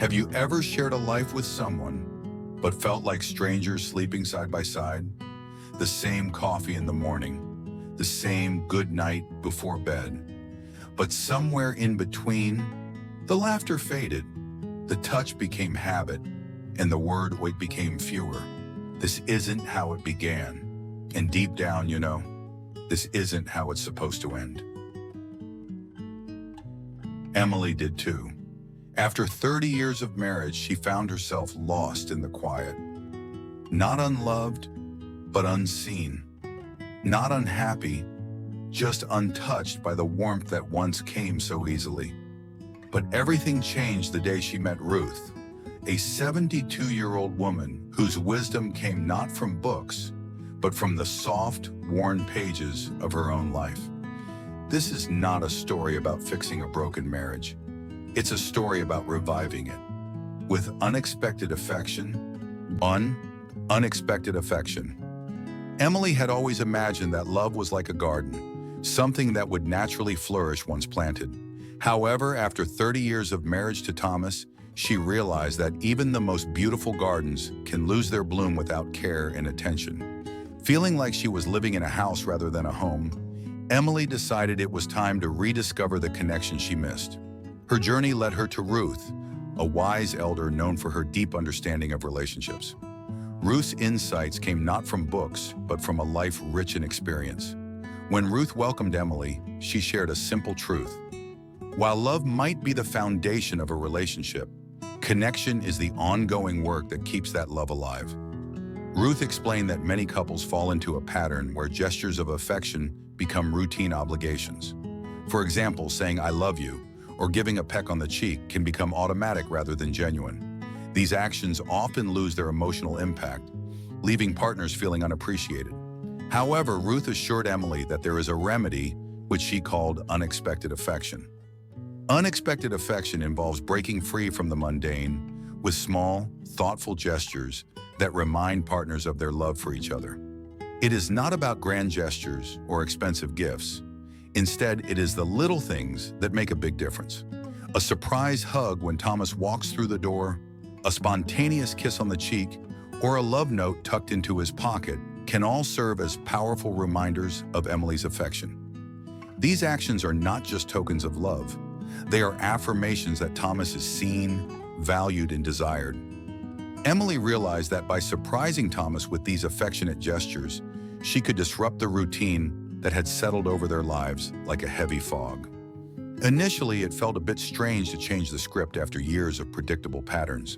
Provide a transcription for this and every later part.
Have you ever shared a life with someone, but felt like strangers sleeping side by side? The same coffee in the morning, the same good night before bed. But somewhere in between, the laughter faded, the touch became habit, and the word became fewer. This isn't how it began. And deep down, this isn't how it's supposed to end. Emily did too. After 30 years of marriage, she found herself lost in the quiet. Not unloved, but unseen. Not unhappy, just untouched by the warmth that once came so easily. But everything changed the day she met Ruth, a 72-year-old woman whose wisdom came not from books, but from the soft, worn pages of her own life. This is not a story about fixing a broken marriage. It's a story about reviving it. With unexpected affection. Unexpected affection. Emily had always imagined that love was like a garden, something that would naturally flourish once planted. However, after 30 years of marriage to Thomas, she realized that even the most beautiful gardens can lose their bloom without care and attention. Feeling like she was living in a house rather than a home, Emily decided it was time to rediscover the connection she missed. Her journey led her to Ruth, a wise elder known for her deep understanding of relationships. Ruth's insights came not from books, but from a life rich in experience. When Ruth welcomed Emily, she shared a simple truth. While love might be the foundation of a relationship, connection is the ongoing work that keeps that love alive. Ruth explained that many couples fall into a pattern where gestures of affection become routine obligations. For example, saying "I love you" or giving a peck on the cheek can become automatic rather than genuine. These actions often lose their emotional impact, leaving partners feeling unappreciated. However, Ruth assured Emily that there is a remedy, which she called unexpected affection. Unexpected affection involves breaking free from the mundane with small, thoughtful gestures that remind partners of their love for each other. It is not about grand gestures or expensive gifts. Instead, it is the little things that make a big difference. A surprise hug when Thomas walks through the door, a spontaneous kiss on the cheek, or a love note tucked into his pocket can all serve as powerful reminders of Emily's affection. These actions are not just tokens of love. They are affirmations that Thomas is seen, valued, and desired. Emily realized that by surprising Thomas with these affectionate gestures, she could disrupt the routine that had settled over their lives like a heavy fog. Initially, it felt a bit strange to change the script after years of predictable patterns.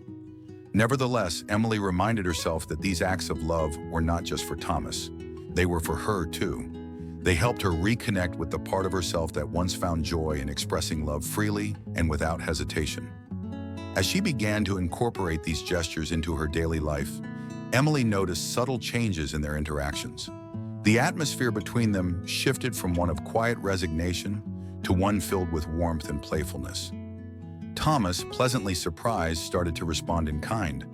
Nevertheless, Emily reminded herself that these acts of love were not just for Thomas. They were for her, too. They helped her reconnect with the part of herself that once found joy in expressing love freely and without hesitation. As she began to incorporate these gestures into her daily life, Emily noticed subtle changes in their interactions. The atmosphere between them shifted from one of quiet resignation to one filled with warmth and playfulness. Thomas, pleasantly surprised, started to respond in kind,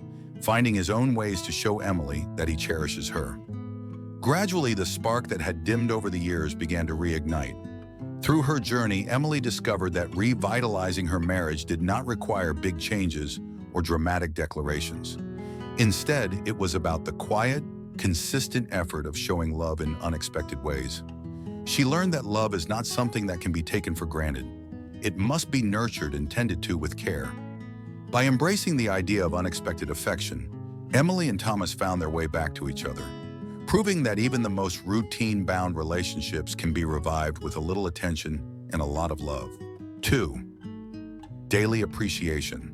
finding his own ways to show Emily that he cherishes her. Gradually, the spark that had dimmed over the years began to reignite. Through her journey, Emily discovered that revitalizing her marriage did not require big changes or dramatic declarations. Instead, it was about the quiet, consistent effort of showing love in unexpected ways. She learned that love is not something that can be taken for granted. It must be nurtured and tended to with care. By embracing the idea of unexpected affection, Emily and Thomas found their way back to each other, proving that even the most routine-bound relationships can be revived with a little attention and a lot of love. 2. Daily appreciation.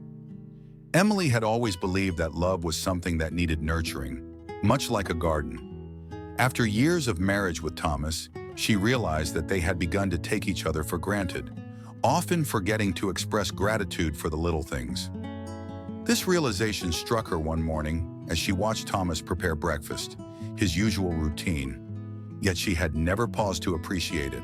Emily had always believed that love was something that needed nurturing, much like a garden. After years of marriage with Thomas, she realized that they had begun to take each other for granted, often forgetting to express gratitude for the little things. This realization struck her one morning as she watched Thomas prepare breakfast, his usual routine, yet she had never paused to appreciate it.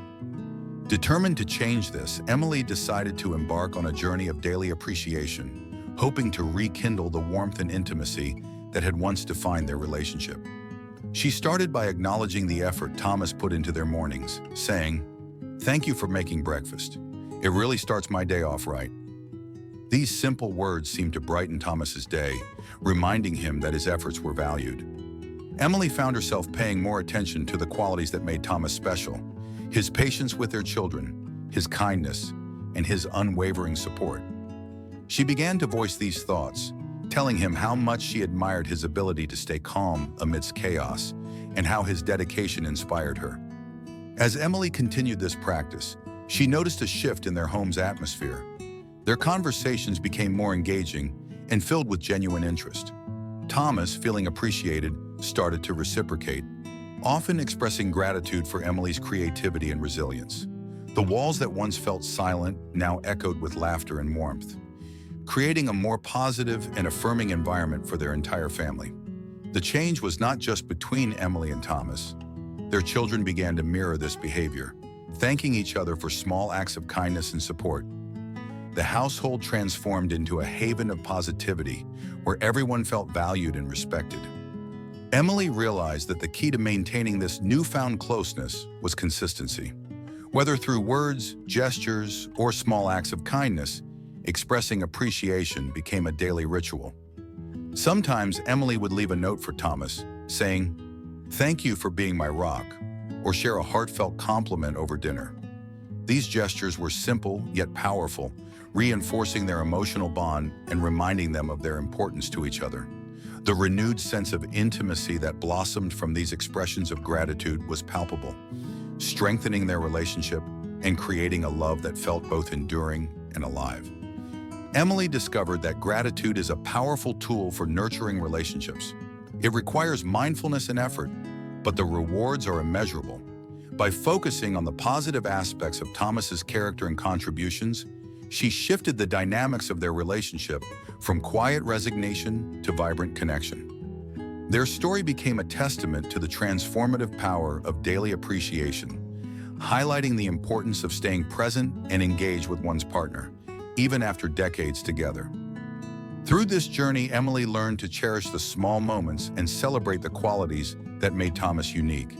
Determined to change this, Emily decided to embark on a journey of daily appreciation, hoping to rekindle the warmth and intimacy that had once defined their relationship. She started by acknowledging the effort Thomas put into their mornings, saying, "Thank you for making breakfast. It really starts my day off right." These simple words seemed to brighten Thomas's day, reminding him that his efforts were valued. Emily found herself paying more attention to the qualities that made Thomas special: his patience with their children, his kindness, and his unwavering support. She began to voice these thoughts, telling him how much she admired his ability to stay calm amidst chaos and how his dedication inspired her. As Emily continued this practice, she noticed a shift in their home's atmosphere. Their conversations became more engaging and filled with genuine interest. Thomas, feeling appreciated, started to reciprocate, often expressing gratitude for Emily's creativity and resilience. The walls that once felt silent now echoed with laughter and warmth, creating a more positive and affirming environment for their entire family. The change was not just between Emily and Thomas. Their children began to mirror this behavior, thanking each other for small acts of kindness and support. The household transformed into a haven of positivity where everyone felt valued and respected. Emily realized that the key to maintaining this newfound closeness was consistency. Whether through words, gestures, or small acts of kindness, expressing appreciation became a daily ritual. Sometimes Emily would leave a note for Thomas, saying, "Thank you for being my rock," or share a heartfelt compliment over dinner. These gestures were simple yet powerful, reinforcing their emotional bond and reminding them of their importance to each other. The renewed sense of intimacy that blossomed from these expressions of gratitude was palpable, strengthening their relationship and creating a love that felt both enduring and alive. Emily discovered that gratitude is a powerful tool for nurturing relationships. It requires mindfulness and effort, but the rewards are immeasurable. By focusing on the positive aspects of Thomas's character and contributions, she shifted the dynamics of their relationship from quiet resignation to vibrant connection. Their story became a testament to the transformative power of daily appreciation, highlighting the importance of staying present and engaged with one's partner, even after decades together. Through this journey, Emily learned to cherish the small moments and celebrate the qualities that made Thomas unique.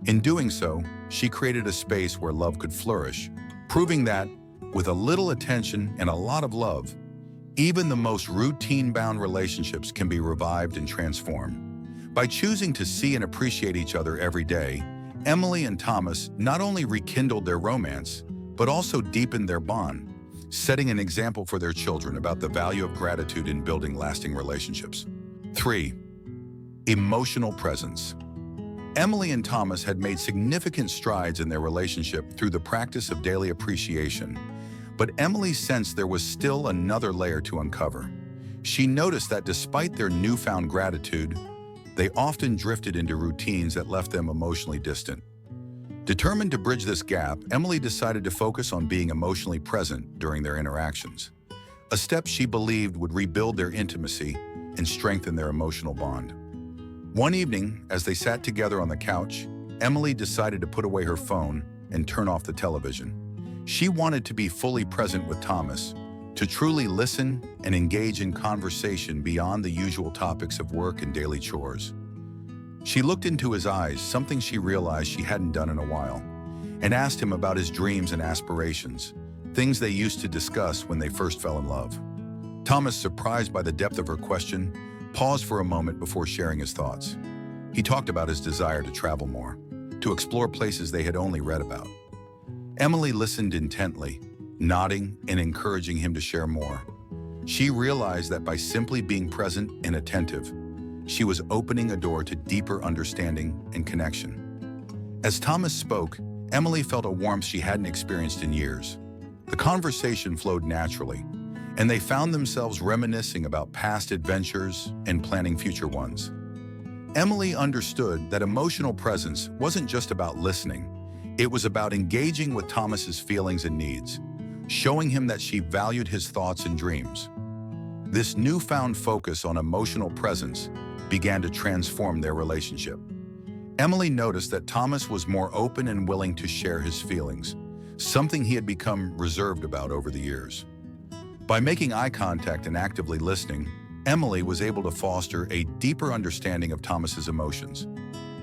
In doing so, she created a space where love could flourish, proving that, with a little attention and a lot of love, even the most routine-bound relationships can be revived and transformed. By choosing to see and appreciate each other every day, Emily and Thomas not only rekindled their romance, but also deepened their bond, setting an example for their children about the value of gratitude in building lasting relationships. 3. Emotional presence. Emily and Thomas had made significant strides in their relationship through the practice of daily appreciation, but Emily sensed there was still another layer to uncover. She noticed that despite their newfound gratitude, they often drifted into routines that left them emotionally distant. Determined to bridge this gap, Emily decided to focus on being emotionally present during their interactions, a step she believed would rebuild their intimacy and strengthen their emotional bond. One evening, as they sat together on the couch, Emily decided to put away her phone and turn off the television. She wanted to be fully present with Thomas, to truly listen and engage in conversation beyond the usual topics of work and daily chores. She looked into his eyes, something she realized she hadn't done in a while, and asked him about his dreams and aspirations, things they used to discuss when they first fell in love. Thomas, surprised by the depth of her question, paused for a moment before sharing his thoughts. He talked about his desire to travel more, to explore places they had only read about. Emily listened intently, nodding and encouraging him to share more. She realized that by simply being present and attentive, she was opening a door to deeper understanding and connection. As Thomas spoke, Emily felt a warmth she hadn't experienced in years. The conversation flowed naturally, and they found themselves reminiscing about past adventures and planning future ones. Emily understood that emotional presence wasn't just about listening. It was about engaging with Thomas's feelings and needs, showing him that she valued his thoughts and dreams. This newfound focus on emotional presence began to transform their relationship. Emily noticed that Thomas was more open and willing to share his feelings, something he had become reserved about over the years. By making eye contact and actively listening, Emily was able to foster a deeper understanding of Thomas's emotions,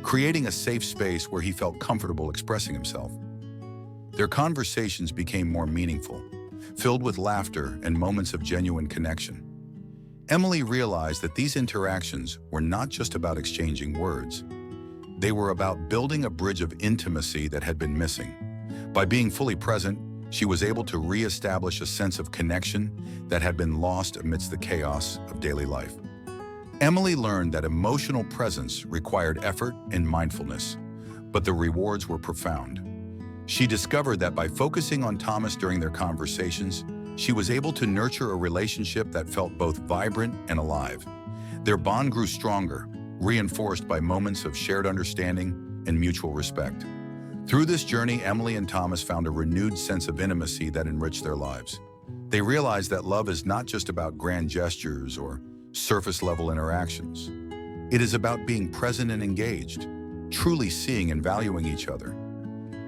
creating a safe space where he felt comfortable expressing himself. Their conversations became more meaningful, filled with laughter and moments of genuine connection. Emily realized that these interactions were not just about exchanging words. They were about building a bridge of intimacy that had been missing. By being fully present, she was able to re-establish a sense of connection that had been lost amidst the chaos of daily life. Emily learned that emotional presence required effort and mindfulness, but the rewards were profound. She discovered that by focusing on Thomas during their conversations, she was able to nurture a relationship that felt both vibrant and alive. Their bond grew stronger, reinforced by moments of shared understanding and mutual respect. Through this journey, Emily and Thomas found a renewed sense of intimacy that enriched their lives. They realized that love is not just about grand gestures or surface-level interactions. It is about being present and engaged, truly seeing and valuing each other.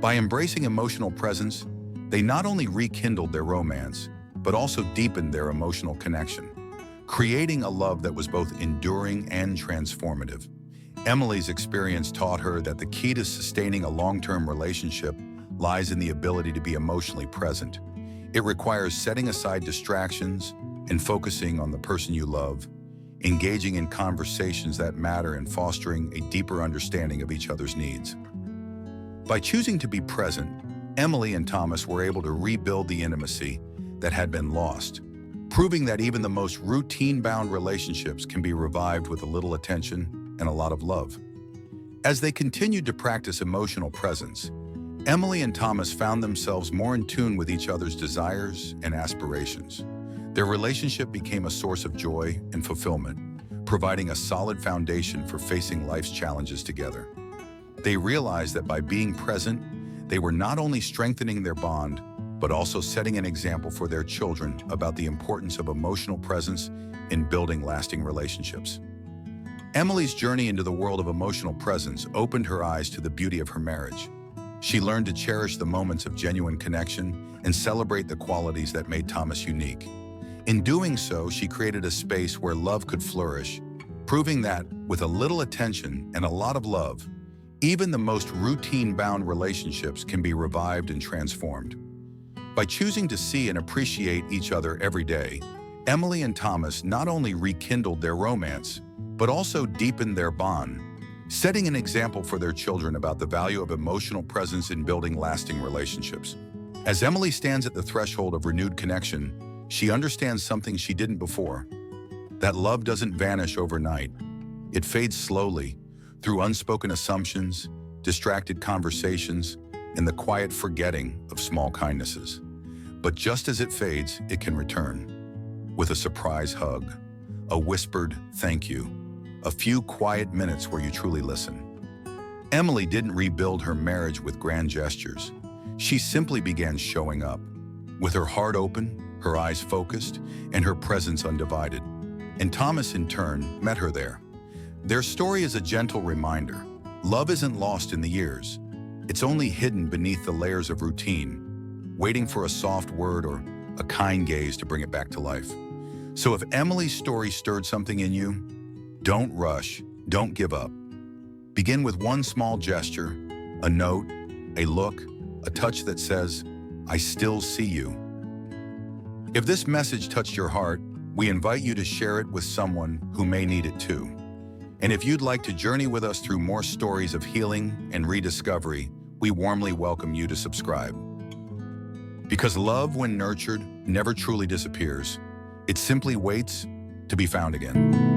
By embracing emotional presence, they not only rekindled their romance, but also deepened their emotional connection, creating a love that was both enduring and transformative. Emily's experience taught her that the key to sustaining a long-term relationship lies in the ability to be emotionally present. It requires setting aside distractions and focusing on the person you love, engaging in conversations that matter, and fostering a deeper understanding of each other's needs. By choosing to be present, Emily and Thomas were able to rebuild the intimacy that had been lost, proving that even the most routine-bound relationships can be revived with a little attention and a lot of love. As they continued to practice emotional presence, Emily and Thomas found themselves more in tune with each other's desires and aspirations. Their relationship became a source of joy and fulfillment, providing a solid foundation for facing life's challenges together. They realized that by being present, they were not only strengthening their bond, but also setting an example for their children about the importance of emotional presence in building lasting relationships. Emily's journey into the world of emotional presence opened her eyes to the beauty of her marriage. She learned to cherish the moments of genuine connection and celebrate the qualities that made Thomas unique. In doing so, she created a space where love could flourish, proving that, with a little attention and a lot of love, even the most routine-bound relationships can be revived and transformed. By choosing to see and appreciate each other every day, Emily and Thomas not only rekindled their romance, but also deepened their bond, setting an example for their children about the value of emotional presence in building lasting relationships. As Emily stands at the threshold of renewed connection, she understands something she didn't before: that love doesn't vanish overnight. It fades slowly, through unspoken assumptions, distracted conversations, and the quiet forgetting of small kindnesses. But just as it fades, it can return, with a surprise hug, a whispered thank you, a few quiet minutes where you truly listen. Emily didn't rebuild her marriage with grand gestures. She simply began showing up, with her heart open, her eyes focused, and her presence undivided. And Thomas, in turn, met her there. Their story is a gentle reminder. Love isn't lost in the years. It's only hidden beneath the layers of routine, waiting for a soft word or a kind gaze to bring it back to life. So if Emily's story stirred something in you, don't rush, don't give up. Begin with one small gesture, a note, a look, a touch that says, "I still see you." If this message touched your heart, we invite you to share it with someone who may need it too. And if you'd like to journey with us through more stories of healing and rediscovery, we warmly welcome you to subscribe. Because love, when nurtured, never truly disappears. It simply waits to be found again.